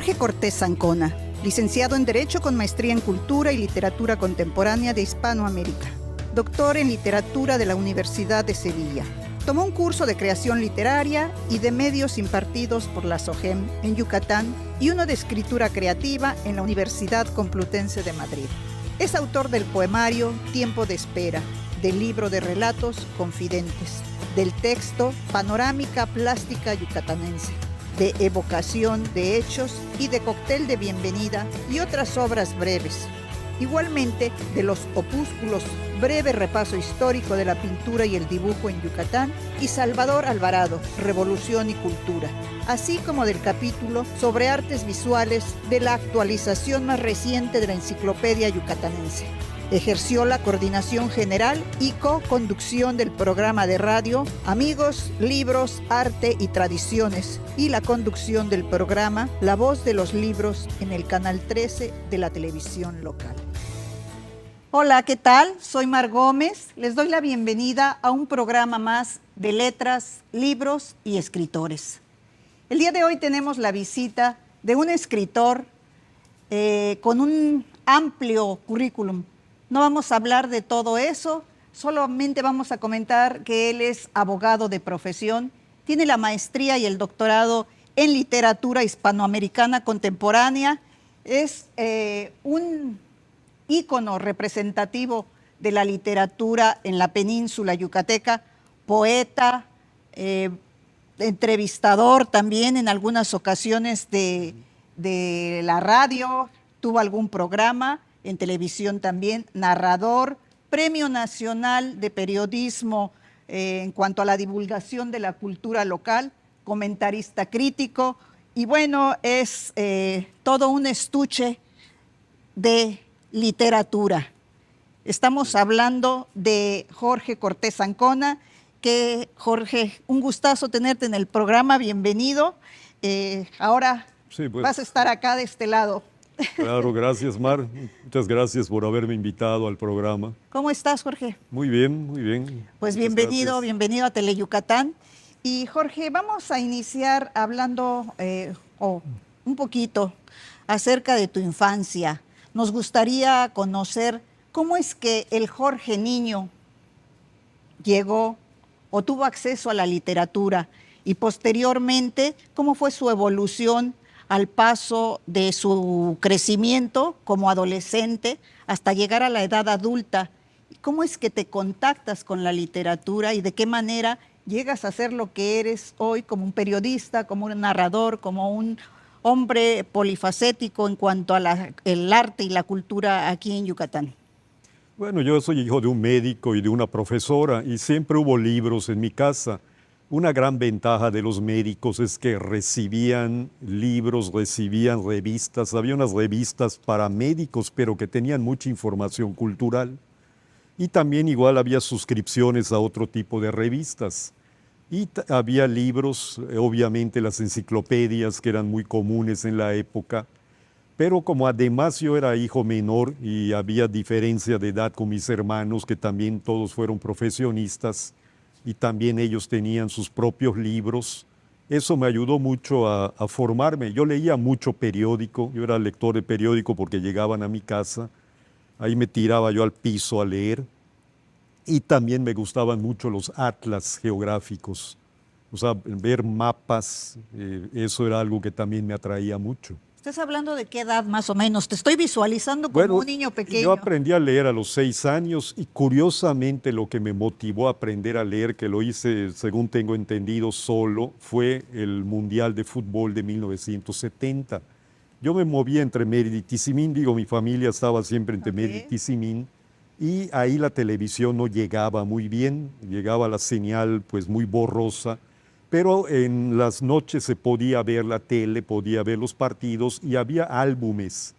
Jorge Cortés Ancona, licenciado en Derecho con maestría en Cultura y Literatura Contemporánea de Hispanoamérica, doctor en Literatura de la Universidad de Sevilla. Tomó un curso de creación literaria y de medios impartidos por la SOGEM en Yucatán y uno de escritura creativa en la Universidad Complutense de Madrid. Es autor del poemario Tiempo de Espera, del libro de relatos Confidentes, del texto Panorámica Plástica Yucatanense, de Evocación de Hechos y de Cóctel de Bienvenida y otras obras breves. Igualmente de los opúsculos Breve Repaso Histórico de la Pintura y el Dibujo en Yucatán y Salvador Alvarado, Revolución y Cultura, así como del capítulo sobre artes visuales de la actualización más reciente de la Enciclopedia Yucatanense. Ejerció la coordinación general y co-conducción del programa de radio Amigos, Libros, Arte y Tradiciones y la conducción del programa La Voz de los Libros en el Canal 13 de la televisión local. Hola, ¿qué tal? Soy Mar Gómez. Les doy la bienvenida a un programa más de letras, libros y escritores. El día de hoy tenemos la visita de un escritor con un amplio currículum. No vamos a hablar de todo eso, solamente vamos a comentar que él es abogado de profesión, tiene la maestría y el doctorado en literatura hispanoamericana contemporánea, es un ícono representativo de la literatura en la península yucateca, poeta, entrevistador también en algunas ocasiones de la radio, tuvo algún programa en televisión también, narrador, Premio Nacional de Periodismo en cuanto a la divulgación de la cultura local, comentarista crítico, y bueno, es todo un estuche de literatura. Estamos hablando de Jorge Cortés Ancona, que Jorge, un gustazo tenerte en el programa, bienvenido. Ahora sí, pues, vas a estar acá de este lado. Claro, gracias Mar, muchas gracias por haberme invitado al programa. ¿Cómo estás, Jorge? Muy bien, muy bien. Pues bienvenido, bienvenido a Teleyucatán. Y Jorge, vamos a iniciar hablando un poquito acerca de tu infancia. Nos gustaría conocer cómo es que el Jorge niño llegó o tuvo acceso a la literatura y posteriormente cómo fue su evolución al paso de su crecimiento como adolescente hasta llegar a la edad adulta. ¿Cómo es que te contactas con la literatura y de qué manera llegas a ser lo que eres hoy como un periodista, como un narrador, como un hombre polifacético en cuanto a el arte y la cultura aquí en Yucatán? Bueno, yo soy hijo de un médico y de una profesora y siempre hubo libros en mi casa. Una gran ventaja de los médicos es que recibían libros, recibían revistas. Había unas revistas para médicos, pero que tenían mucha información cultural. Y también igual había suscripciones a otro tipo de revistas. Y había libros, obviamente las enciclopedias que eran muy comunes en la época. Pero como además yo era hijo menor y había diferencia de edad con mis hermanos, que también todos fueron profesionistas, y también ellos tenían sus propios libros. Eso me ayudó mucho a formarme. Yo leía mucho periódico, yo era lector de periódico porque llegaban a mi casa, ahí me tiraba yo al piso a leer, y también me gustaban mucho los atlas geográficos, o sea, ver mapas, eso era algo que también me atraía mucho. ¿Estás hablando de qué edad más o menos? Te estoy visualizando como un niño pequeño. Yo aprendí a leer a los 6 años y curiosamente lo que me motivó a aprender a leer, que lo hice, según tengo entendido, solo, fue el Mundial de Fútbol de 1970. Yo me movía entre Mérida y Tizimín, mi familia estaba siempre entre Mérida y Tizimín, y ahí la televisión no llegaba muy bien, llegaba la señal pues muy borrosa, pero en las noches se podía ver la tele, podía ver los partidos y había álbumes.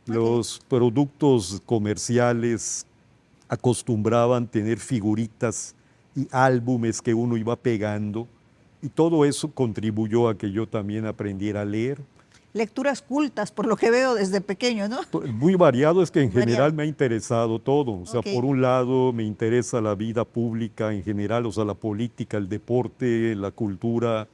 Los productos comerciales acostumbraban tener figuritas y álbumes que uno iba pegando y todo eso contribuyó a que yo también aprendiera a leer. Lecturas cultas, por lo que veo desde pequeño, ¿no? Muy variado, es que en general me ha interesado todo. O sea, por un lado me interesa la vida pública en general, o sea, la política, el deporte, la cultura,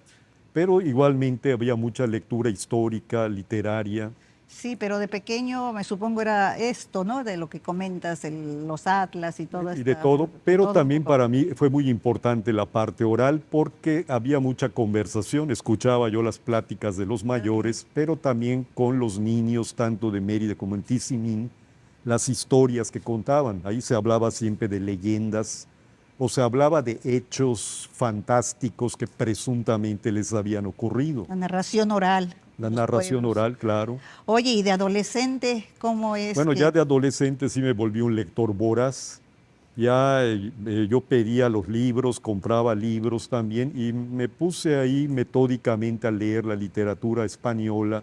pero igualmente había mucha lectura histórica, literaria. Sí, pero de pequeño me supongo era esto, ¿no? De lo que comentas, los atlas y todo Y de esta, todo, de pero todo un también poco. para mí fue muy importante la parte oral porque había mucha conversación, escuchaba yo las pláticas de los mayores, pero también con los niños, tanto de Mérida como en Tizimín, las historias que contaban. Ahí se hablaba siempre de leyendas o se hablaba de hechos fantásticos que presuntamente les habían ocurrido. La narración oral La de los narración pueblos. oral, claro. Oye, y de adolescente, ¿cómo es Bueno, ya que de adolescente sí me volví un lector voraz. Ya yo pedía los libros, compraba libros también y me puse ahí metódicamente a leer la literatura española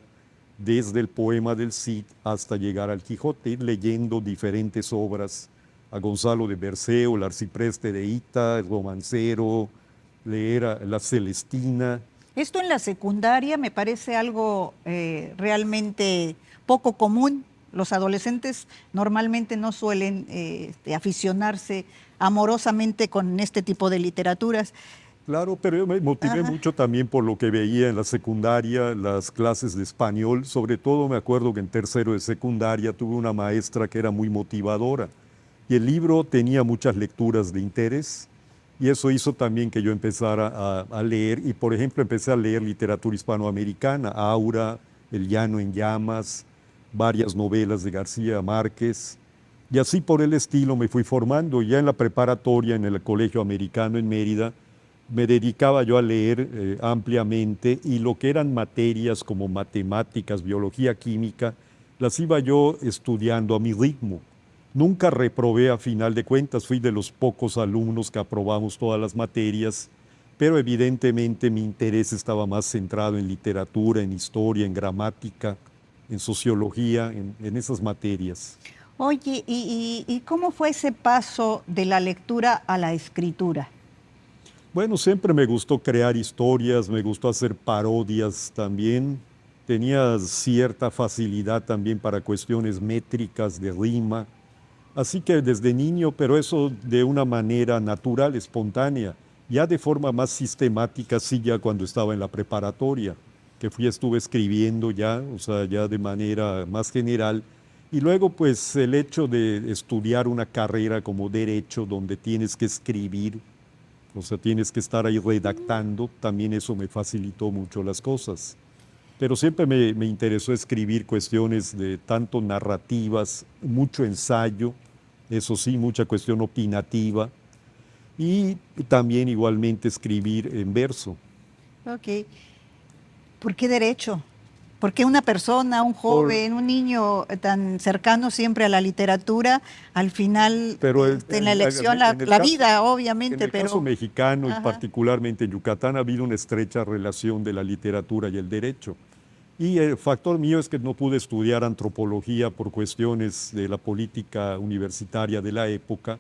desde el poema del Cid hasta llegar al Quijote, ir leyendo diferentes obras, a Gonzalo de Berceo, el Arcipreste de Ita, el Romancero, leer a la Celestina. esto en la secundaria me parece algo realmente poco común? Los adolescentes normalmente no suelen aficionarse amorosamente con este tipo de literaturas. Claro, pero yo me motivé Ajá. mucho también por lo que veía en la secundaria, las clases de español. Sobre todo me acuerdo que en tercero de secundaria tuve una maestra que era muy motivadora y el libro tenía muchas lecturas de interés y eso hizo también que yo empezara a leer y por ejemplo empecé a leer literatura hispanoamericana, Aura, El Llano en Llamas, varias novelas de García Márquez. Y así por el estilo me fui formando. Ya en la preparatoria, en el Colegio Americano en Mérida, me dedicaba yo a leer ampliamente y lo que eran materias como matemáticas, biología, química, las iba yo estudiando a mi ritmo. Nunca reprobé a final de cuentas, fui de los pocos alumnos que aprobamos todas las materias, pero evidentemente mi interés estaba más centrado en literatura, en historia, en gramática, en sociología, en esas materias. Oye, ¿y cómo fue ese paso de la lectura a la escritura? Bueno, siempre me gustó crear historias, me gustó hacer parodias también. Tenía cierta facilidad también para cuestiones métricas de rima. Así que desde niño, pero eso de una manera natural, espontánea, ya de forma más sistemática, sí, ya cuando estaba en la preparatoria, que estuve escribiendo ya, o sea, ya de manera más general. Y luego, pues, el hecho de estudiar una carrera como derecho, donde tienes que escribir, o sea, tienes que estar ahí redactando, también eso me facilitó mucho las cosas. Pero siempre me interesó escribir cuestiones de tanto narrativas, mucho ensayo, eso sí, mucha cuestión opinativa, y también igualmente escribir en verso. Ok. ¿Por qué derecho? ¿Por qué una persona, un Por- joven, un niño tan cercano siempre a la literatura, al final pero en la elección, en el la caso, vida, en obviamente, el caso pero... mexicano y Ajá. particularmente en Yucatán ha habido una estrecha relación de la literatura y el derecho. Y el factor mío es que no pude estudiar antropología por cuestiones de la política universitaria de la época,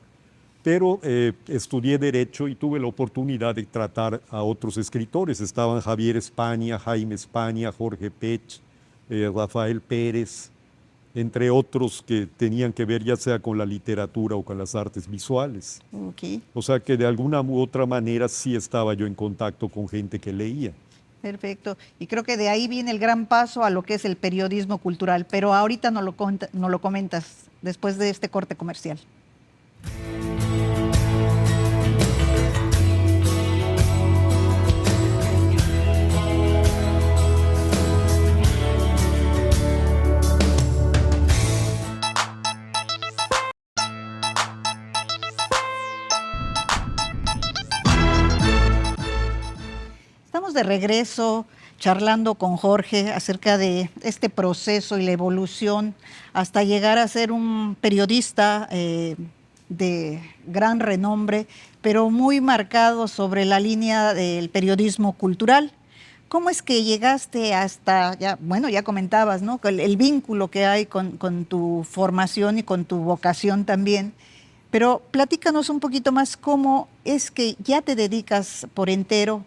pero estudié Derecho y tuve la oportunidad de tratar a otros escritores. Estaban Javier España, Jaime España, Jorge Pech, Rafael Pérez, entre otros que tenían que ver ya sea con la literatura o con las artes visuales. Ok, O sea que de alguna u otra manera sí estaba yo en contacto con gente que leía. perfecto. Y creo que de ahí viene el gran paso a lo que es el periodismo cultural, pero ahorita no lo comentas después de este corte comercial. Estamos de regreso charlando con Jorge acerca de este proceso y la evolución hasta llegar a ser un periodista de gran renombre, pero muy marcado sobre la línea del periodismo cultural. ¿Cómo es que llegaste hasta, ya, bueno, ya comentabas, ¿no? El vínculo que hay con tu formación y con tu vocación también, pero platícanos un poquito más cómo es que ya te dedicas por entero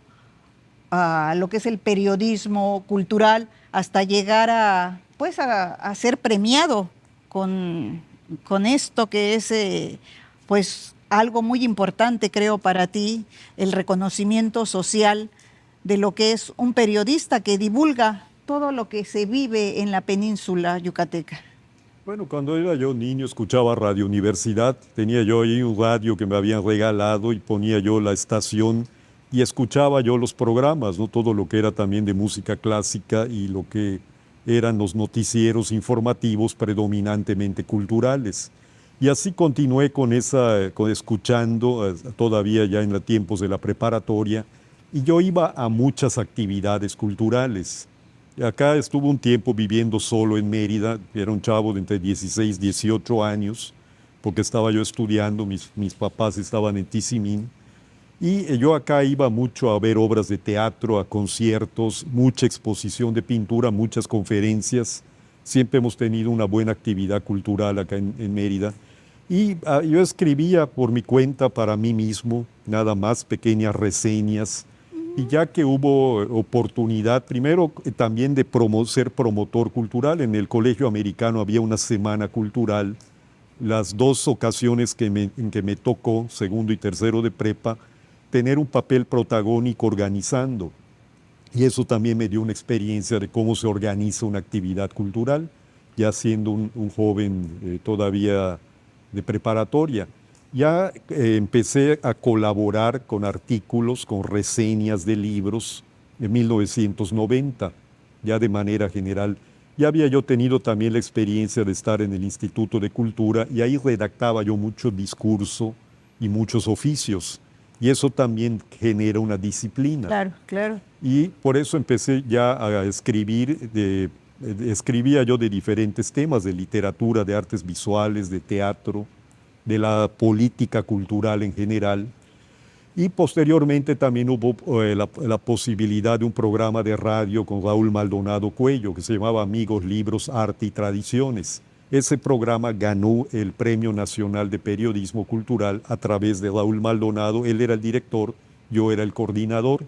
a lo que es el periodismo cultural hasta llegar a, pues a ser premiado con, con esto que es pues algo muy importante creo para ti, el reconocimiento social de lo que es un periodista que divulga todo lo que se vive en la península yucateca? Bueno, cuando era yo niño escuchaba Radio Universidad, tenía yo ahí un radio que me habían regalado y ponía yo la estación y escuchaba yo los programas, ¿no? Todo lo que era también de música clásica y lo que eran los noticieros informativos predominantemente culturales. Y así continué escuchando, todavía ya en los tiempos de la preparatoria, y yo iba a muchas actividades culturales. Acá estuve un tiempo viviendo solo en Mérida, era un chavo de entre 16 y 18 años, porque estaba yo estudiando, mis papás estaban en Tizimín, y yo acá iba mucho a ver obras de teatro, a conciertos, mucha exposición de pintura, muchas conferencias. Siempre hemos tenido una buena actividad cultural acá en Mérida. Y yo escribía por mi cuenta para mí mismo, nada más pequeñas reseñas. Y ya que hubo oportunidad, primero también de ser promotor cultural, en el Colegio Americano había una semana cultural, las dos ocasiones en que me tocó, segundo y tercero de prepa, tener un papel protagónico organizando. Y eso también me dio una experiencia de cómo se organiza una actividad cultural, ya siendo un joven todavía de preparatoria. Ya empecé a colaborar con artículos, con reseñas de libros en 1990, ya de manera general. Ya había yo tenido también la experiencia de estar en el Instituto de Cultura y ahí redactaba yo mucho discurso y muchos oficios. Y eso también genera una disciplina. Claro, claro. Y por eso empecé ya a escribir, escribía yo de diferentes temas, de literatura, de artes visuales, de teatro, de la política cultural en general. Y posteriormente también hubo la posibilidad de un programa de radio con Raúl Maldonado Cuello, que se llamaba Amigos, Libros, Arte y Tradiciones. Ese programa ganó el Premio Nacional de Periodismo Cultural a través de Raúl Maldonado. Él era el director, yo era el coordinador.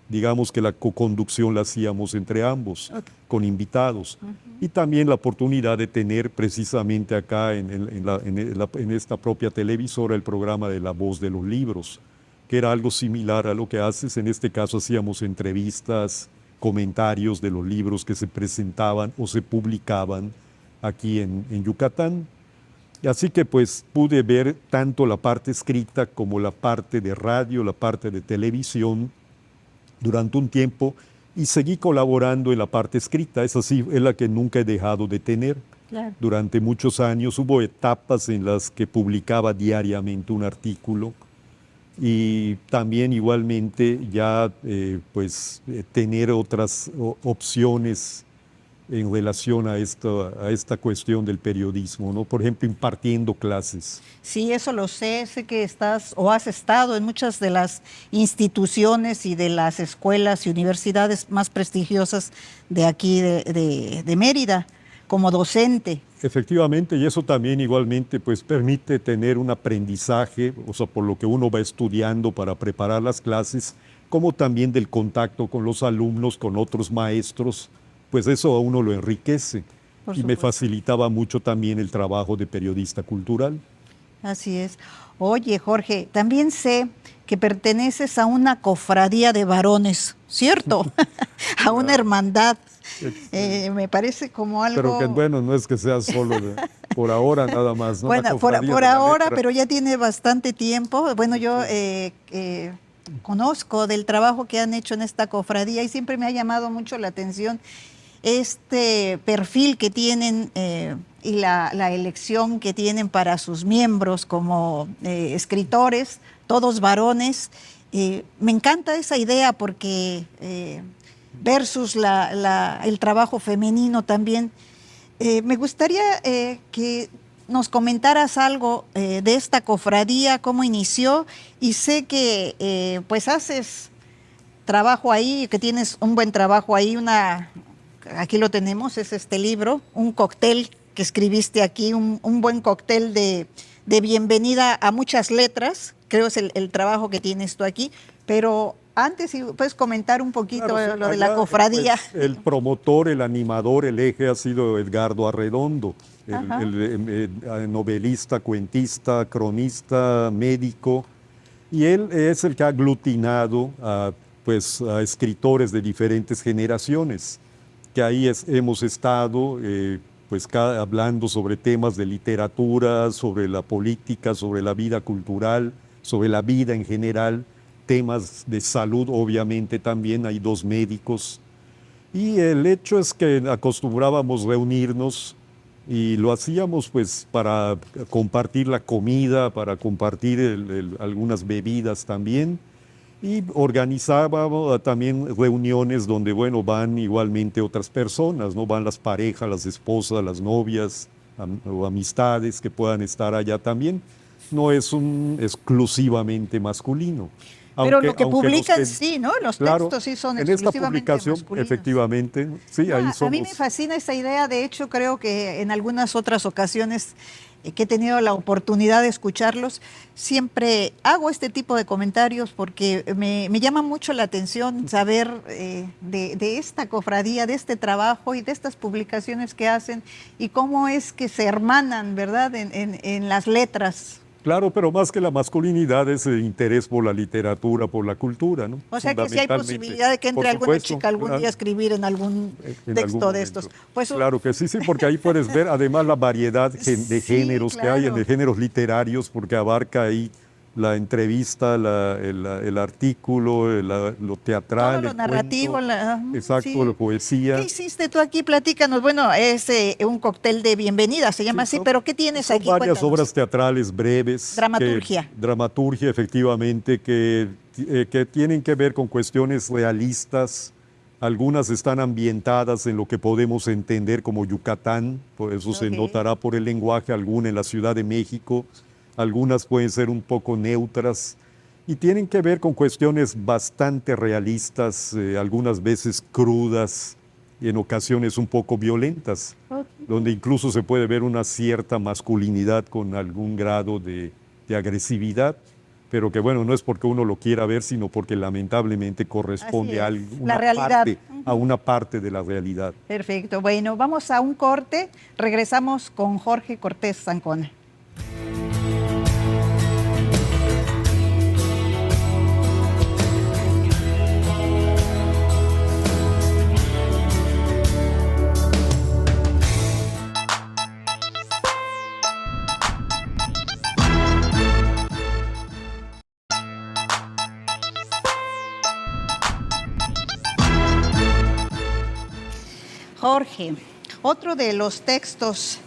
Digamos que la coconducción la hacíamos entre ambos, con invitados. Y también la oportunidad de tener precisamente acá en esta propia televisora el programa de La Voz de los Libros, que era algo similar a lo que haces. En este caso hacíamos entrevistas, comentarios de los libros que se presentaban o se publicaban aquí en Yucatán. Así que pues pude ver tanto la parte escrita como la parte de radio, la parte de televisión durante un tiempo y seguí colaborando en la parte escrita. Esa sí es la que nunca he dejado de tener. Claro. Durante muchos años hubo etapas en las que publicaba diariamente un artículo y también igualmente ya tener otras opciones en relación a esta cuestión del periodismo, ¿no? Por ejemplo, impartiendo clases. Sí, eso lo sé que estás o has estado en muchas de las instituciones y de las escuelas y universidades más prestigiosas de aquí de Mérida, como docente. Efectivamente, y eso también igualmente pues permite tener un aprendizaje, o sea, por lo que uno va estudiando para preparar las clases, como también del contacto con los alumnos, con otros maestros, pues eso a uno lo enriquece y me facilitaba mucho también el trabajo de periodista cultural. Así es. Oye, Jorge, también sé que perteneces a una cofradía de varones, ¿cierto? A una hermandad. Me parece como algo... Pero que bueno, no es que sea solo por ahora nada más, ¿no? Bueno, por ahora, pero ya tiene bastante tiempo. Bueno, yo conozco del trabajo que han hecho en esta cofradía y siempre me ha llamado mucho la atención este perfil que tienen y la elección que tienen para sus miembros como escritores, todos varones. Me encanta esa idea porque versus el trabajo femenino también. Me gustaría que nos comentaras algo de esta cofradía, cómo inició, y sé que pues haces trabajo ahí, que tienes un buen trabajo ahí, aquí lo tenemos, es este libro, un cóctel que escribiste aquí, un buen cóctel de bienvenida a muchas letras, creo es el trabajo que tienes tú aquí, pero antes si puedes comentar un poquito lo de la cofradía. Pues, el promotor, el animador, el eje ha sido Edgardo Arredondo, el novelista, cuentista, cronista, médico, y él es el que ha aglutinado a pues, a escritores de diferentes generaciones, que ahí hemos estado pues, hablando sobre temas de literatura, sobre la política, sobre la vida cultural, sobre la vida en general, temas de salud, obviamente también hay 2 médicos. Y el hecho es que acostumbrábamos reunirnos y lo hacíamos pues para compartir la comida, para compartir algunas bebidas también. Y organizábamos también reuniones donde, bueno, van igualmente otras personas, ¿no? Van las parejas, las esposas, las novias o amistades que puedan estar allá también. No es un exclusivamente masculino. Pero lo que publican sí, ¿no? Los claro, textos sí son en esta exclusivamente publicación, masculinos. efectivamente, sí, ahí somos. A mí me fascina esa idea, de hecho creo que en algunas otras ocasiones que he tenido la oportunidad de escucharlos, siempre hago este tipo de comentarios porque me llama mucho la atención saber de esta cofradía, de este trabajo y de estas publicaciones que hacen y cómo es que se hermanan, ¿verdad?, en las letras. Claro, pero más que la masculinidad es el interés por la literatura, por la cultura, ¿no? O sea que sí hay posibilidad de que entre alguna chica algún día a escribir en algún texto de estos. Pues, claro que sí, porque ahí puedes ver además la variedad de géneros que hay, de géneros literarios, porque abarca ahí la entrevista, el artículo, lo teatral, todo lo narrativo, exacto, la poesía. ¿Qué hiciste tú aquí? Platícanos. Bueno, es un cóctel de bienvenida, se llama así, pero ¿qué tienes aquí? Varias obras teatrales breves. Dramaturgia. Dramaturgia, efectivamente, que tienen que ver con cuestiones realistas. Algunas están ambientadas en lo que podemos entender como Yucatán, por eso se notará por el lenguaje, alguna en la Ciudad de México. Algunas pueden ser un poco neutras y tienen que ver con cuestiones bastante realistas, algunas veces crudas y en ocasiones un poco violentas, donde incluso se puede ver una cierta masculinidad con algún grado de agresividad, pero que bueno, no es porque uno lo quiera ver, sino porque lamentablemente corresponde a una parte de la realidad. Perfecto, bueno, vamos a un corte, regresamos con Jorge Cortés Zancona. Jorge, otro de los textos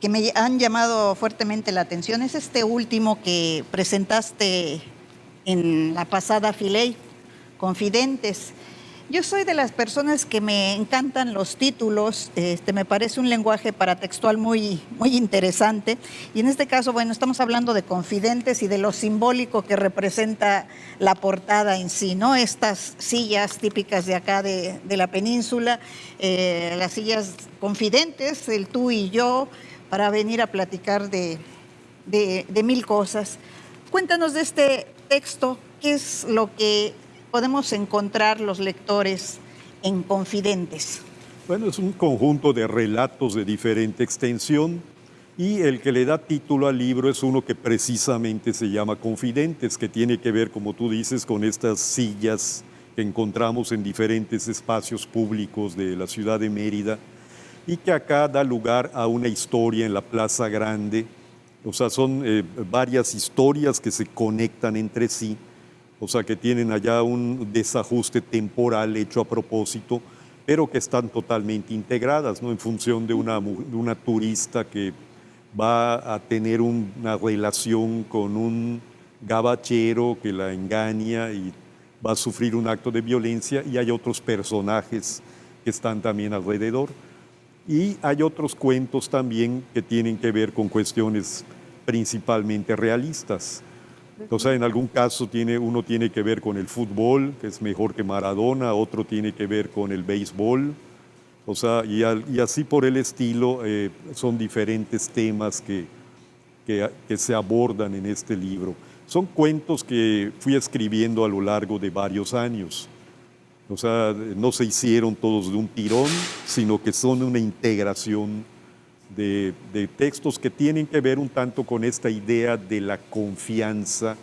que me han llamado fuertemente la atención es este último que presentaste en la pasada Filey, Confidentes. Yo soy de las personas que me encantan los títulos, me parece un lenguaje paratextual muy interesante. Y en este caso, bueno, estamos hablando de Confidentes y de lo simbólico que representa la portada en sí, ¿no? Estas sillas típicas de acá de la península, las sillas confidentes, el tú y yo, para venir a platicar de mil cosas. Cuéntanos de este texto, ¿qué es lo que podemos encontrar los lectores en Confidentes? Bueno, es un conjunto de relatos de diferente extensión y el que le da título al libro es uno que precisamente se llama Confidentes, que tiene que ver, como tú dices, con estas sillas que encontramos en diferentes espacios públicos de la ciudad de Mérida y que acá da lugar a una historia en la Plaza Grande. O sea, son varias historias que se conectan entre sí. O sea, que tienen allá un desajuste temporal hecho a propósito, pero que están totalmente integradas, ¿no? En función de una turista que va a tener una relación con un gabachero que la engaña y va a sufrir un acto de violencia, y hay otros personajes que están también alrededor. Y hay otros cuentos también que tienen que ver con cuestiones principalmente realistas. O sea, en algún caso uno tiene que ver con el fútbol, que es mejor que Maradona, otro tiene que ver con el béisbol, o sea, y así por el estilo. Son diferentes temas que se abordan en este libro. Son cuentos que fui escribiendo a lo largo de varios años. O sea, no se hicieron todos de un tirón, sino que son una integración de textos que tienen que ver un tanto con esta idea de la confianza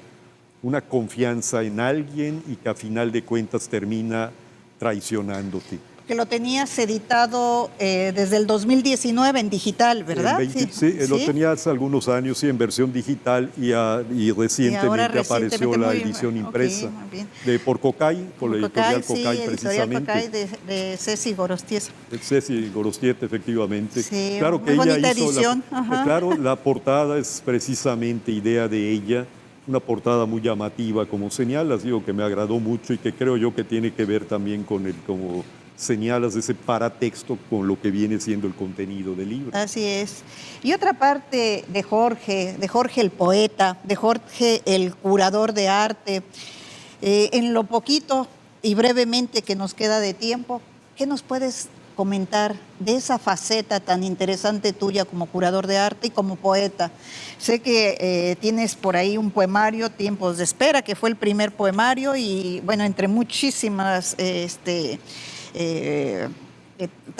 una confianza en alguien y que a final de cuentas termina traicionándote. Que lo tenías editado desde el 2019 en digital, ¿verdad? Sí, lo tenía hace algunos años, sí, en versión digital y recientemente apareció la edición impresa de por Cocay, por la editorial Cocay, precisamente. Cocay de Ceci Gorostieza. Ceci Gorostieta, efectivamente. Sí, claro que ella hizo edición. claro, la portada es precisamente idea de ella, una portada muy llamativa, como señalas, digo que me agradó mucho y que creo yo que tiene que ver también con el como señalas ese paratexto con lo que viene siendo el contenido del libro. Así es. Y otra parte de Jorge el poeta, de Jorge el curador de arte, en lo poquito y brevemente que nos queda de tiempo, ¿qué nos puedes comentar de esa faceta tan interesante tuya como curador de arte y como poeta? Sé que tienes por ahí un poemario, Tiempos de Espera, que fue el primer poemario y bueno, entre muchísimas...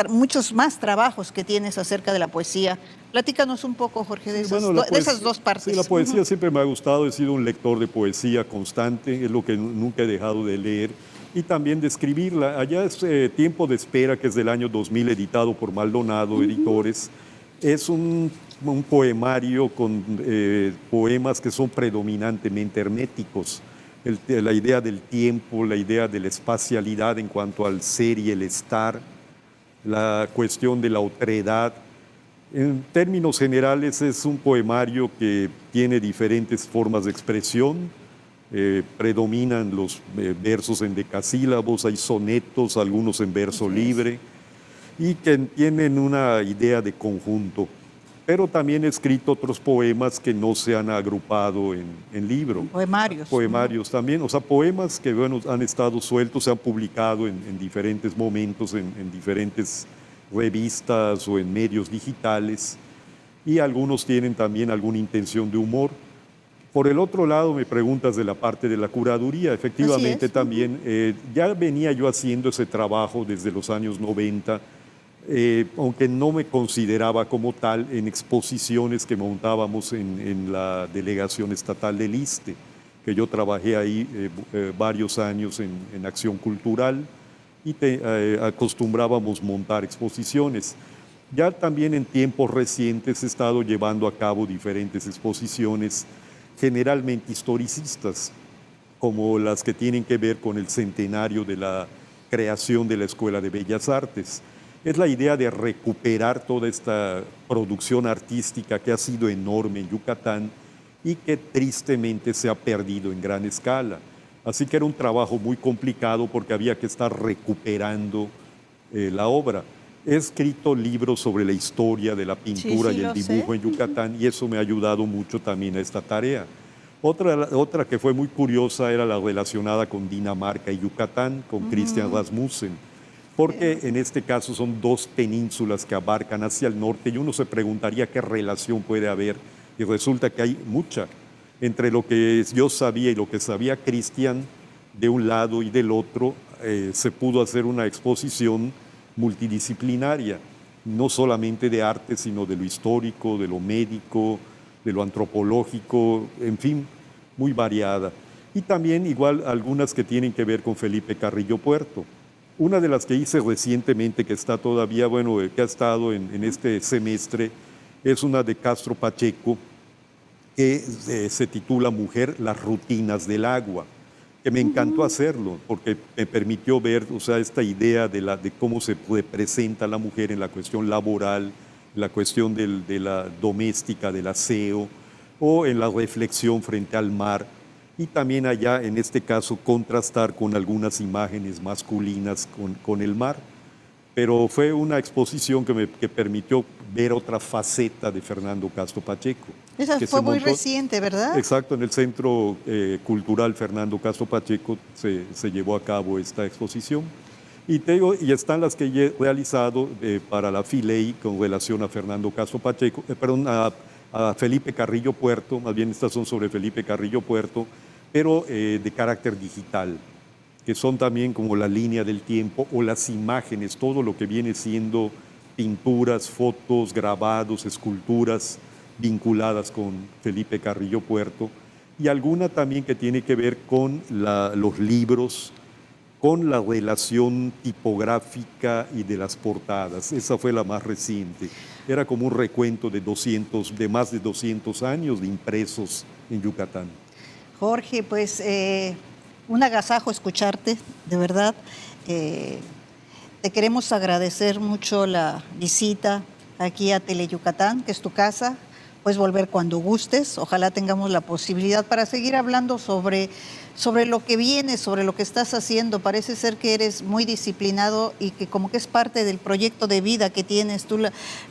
muchos más trabajos que tienes acerca de la poesía. Platícanos un poco, Jorge, de esas dos partes. Sí, la poesía siempre me ha gustado, he sido un lector de poesía constante, es lo que nunca he dejado de leer, y también de escribirla. Allá es Tiempo de Espera, que es del año 2000, editado por Maldonado Editores. Es un poemario con poemas que son predominantemente herméticos. La idea del tiempo, la idea de la espacialidad en cuanto al ser y el estar, la cuestión de la otredad. En términos generales es un poemario que tiene diferentes formas de expresión, predominan los versos en decasílabos, hay sonetos, algunos en verso libre, y que tienen una idea de conjunto. Pero también he escrito otros poemas que no se han agrupado en libro. Poemarios. Poemarios también, o sea, poemas que bueno, han estado sueltos, se han publicado en diferentes momentos, en diferentes revistas o en medios digitales, y algunos tienen también alguna intención de humor. Por el otro lado, me preguntas de la parte de la curaduría. Efectivamente, también ya venía yo haciendo ese trabajo desde los años 90, aunque no me consideraba como tal, en exposiciones que montábamos en la Delegación Estatal del ISSSTE, que yo trabajé ahí varios años en acción cultural y acostumbrábamos montar exposiciones. Ya también en tiempos recientes he estado llevando a cabo diferentes exposiciones, generalmente historicistas, como las que tienen que ver con el centenario de la creación de la Escuela de Bellas Artes. Es la idea de recuperar toda esta producción artística que ha sido enorme en Yucatán y que tristemente se ha perdido en gran escala. Así que era un trabajo muy complicado porque había que estar recuperando la obra. He escrito libros sobre la historia de la pintura y el dibujo en Yucatán y eso me ha ayudado mucho también a esta tarea. Otra que fue muy curiosa era la relacionada con Dinamarca y Yucatán, con Christian Rasmussen, porque en este caso son dos penínsulas que abarcan hacia el norte y uno se preguntaría qué relación puede haber y resulta que hay mucha entre lo que yo sabía y lo que sabía Christian de un lado y del otro. Se pudo hacer una exposición multidisciplinaria, no solamente de arte, sino de lo histórico, de lo médico, de lo antropológico, en fin, muy variada. Y también igual algunas que tienen que ver con Felipe Carrillo Puerto. Una de las que hice recientemente, que está todavía, bueno, que ha estado en este semestre, es una de Castro Pacheco, que se titula Mujer, las rutinas del agua, que me encantó hacerlo, porque me permitió ver, o sea, esta idea de cómo se representa la mujer en la cuestión laboral, la cuestión de la doméstica, del aseo, o en la reflexión frente al mar, y también allá, en este caso, contrastar con algunas imágenes masculinas con el mar. Pero fue una exposición que permitió ver otra faceta de Fernando Castro Pacheco. Esa fue muy reciente, ¿verdad? Exacto, en el Centro Cultural Fernando Castro Pacheco se llevó a cabo esta exposición. Y están las que he realizado para la FILEI con relación a Fernando Castro Pacheco, a Felipe Carrillo Puerto, más bien estas son sobre Felipe Carrillo Puerto, pero de carácter digital, que son también como la línea del tiempo o las imágenes, todo lo que viene siendo pinturas, fotos, grabados, esculturas vinculadas con Felipe Carrillo Puerto. y alguna también que tiene que ver con los libros, con la relación tipográfica y de las portadas. Esa fue la más reciente. Era como un recuento de más de 200 años de impresos en Yucatán. Jorge, pues un agasajo escucharte, de verdad. Te queremos agradecer mucho la visita aquí a Teleyucatán, que es tu casa. Puedes volver cuando gustes. Ojalá tengamos la posibilidad para seguir hablando sobre lo que viene, sobre lo que estás haciendo. Parece ser que eres muy disciplinado y que como que es parte del proyecto de vida que tienes. Tú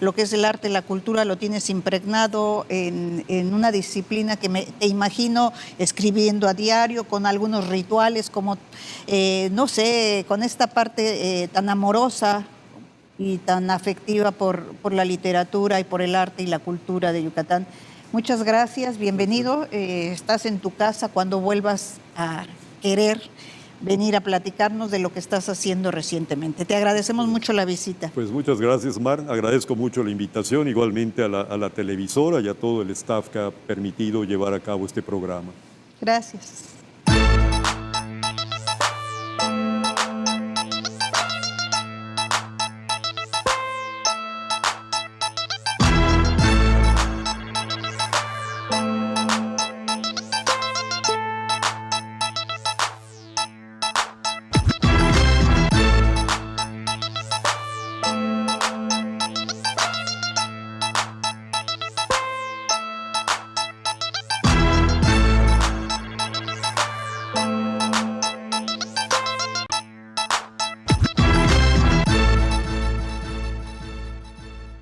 lo que es el arte, la cultura, lo tienes impregnado en una disciplina que te imagino escribiendo a diario, con algunos rituales, como, no sé, con esta parte tan amorosa y tan afectiva por la literatura y por el arte y la cultura de Yucatán. Muchas gracias, bienvenido. Estás en tu casa cuando vuelvas a querer venir a platicarnos de lo que estás haciendo recientemente. Te agradecemos mucho la visita. Pues muchas gracias, Mar. Agradezco mucho la invitación, igualmente a la televisora y a todo el staff que ha permitido llevar a cabo este programa. Gracias.